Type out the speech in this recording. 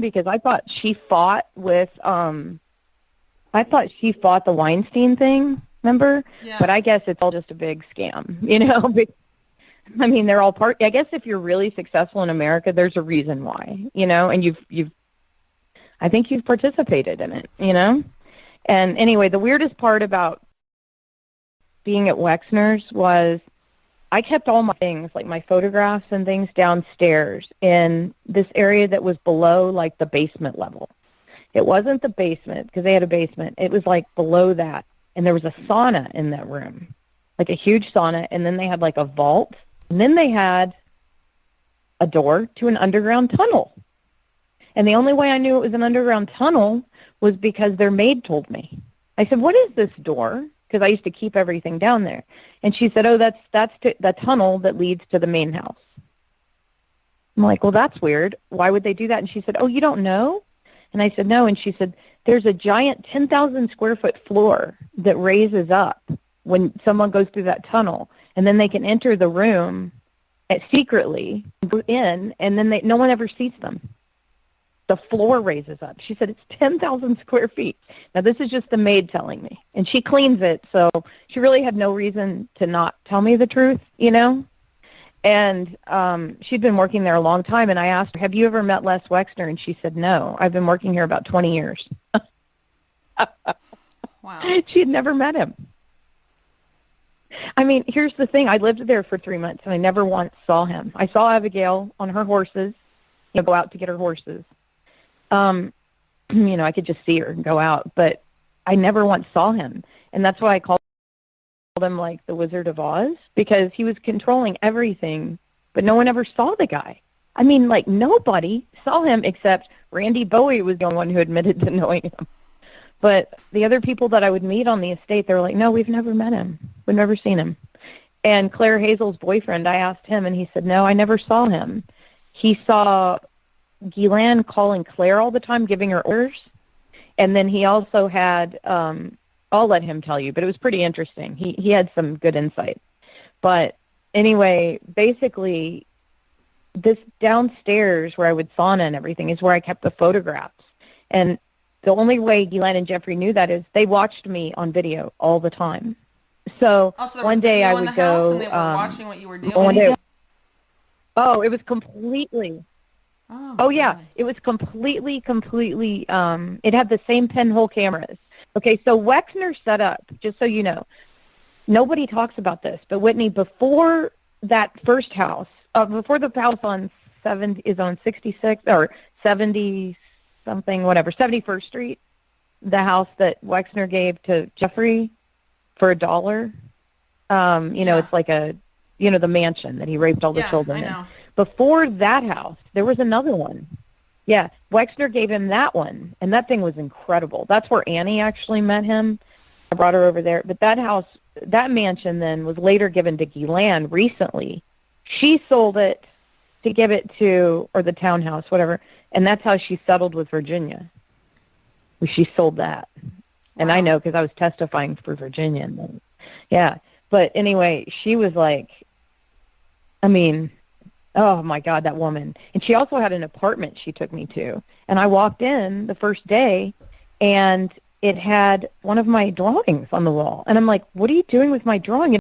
because I thought she fought with, I thought she fought the Weinstein thing, remember? Yeah. But I guess it's all just a big scam, you know? I mean, they're all part, I guess if you're really successful in America, there's a reason why, you know, and I think you've participated in it, you know? And anyway, the weirdest part about being at Wexner's was I kept all my things, like my photographs and things, downstairs in this area that was below, like, the basement level. It wasn't the basement, because they had a basement. It was, like, below that, and there was a sauna in that room, like a huge sauna, and then they had, like, a vault, and then they had a door to an underground tunnel. And the only way I knew it was an underground tunnel was because their maid told me. I said, "What is this door?" Because I used to keep everything down there. And she said, "Oh, that's the tunnel that leads to the main house." I'm like, "Well, that's weird. Why would they do that?" And she said, "Oh, you don't know?" And I said, "No." And she said, "There's a giant 10,000 square foot floor that raises up when someone goes through that tunnel, and then they can enter the room secretly, go in, and then no one ever sees them. The floor raises up." She said, "It's 10,000 square feet." Now, this is just the maid telling me. And she cleans it, so she really had no reason to not tell me the truth, you know? And she'd been working there a long time, and I asked her, "Have you ever met Les Wexner?" And she said, "No, I've been working here about 20 years. Wow. She had never met him. I mean, here's the thing. I lived there for 3 months, and I never once saw him. I saw Abigail on her horses, you know, go out to get her horses. You know, I could just see her and go out, but I never once saw him. And that's why I called him, like, the Wizard of Oz, because he was controlling everything, but no one ever saw the guy. I mean, like, nobody saw him except Randy Bowie was the only one who admitted to knowing him. But the other people that I would meet on the estate, they were like, "No, we've never met him. We've never seen him." And Claire Hazel's boyfriend, I asked him, and he said, "No, I never saw him. He saw Guylaine calling Claire all the time, giving her orders." And then he also had, I'll let him tell you, but it was pretty interesting. He had some good insight. But anyway, basically, this downstairs where I would sauna and everything is where I kept the photographs. And the only way Guylaine and Jeffrey knew that is they watched me on video all the time. So Also, one day I would go. And they were watching what you were doing. One day, oh, it was completely. Oh yeah, God. it was completely, it had the same pinhole cameras. Okay, so Wexner set up, just so you know, nobody talks about this, but Whitney, before that first house, before the house on 66 or 70-something, whatever, 71st Street, the house that Wexner gave to Jeffrey for $1, you know, it's like the mansion that he raped all the children in. Before that house, there was another one. Yeah, Wexner gave him that one, and that thing was incredible. That's where Annie actually met him. I brought her over there. But that house, that mansion then was later given to Guylaine recently. She sold it to give it to, or the townhouse, whatever, and that's how she settled with Virginia. She sold that. And Wow. I know because I was testifying for Virginia. Yeah, but anyway, she was like, I mean, oh, my God, that woman. And she also had an apartment she took me to. And I walked in the first day, and it had one of my drawings on the wall. And I'm like, "What are you doing with my drawing?"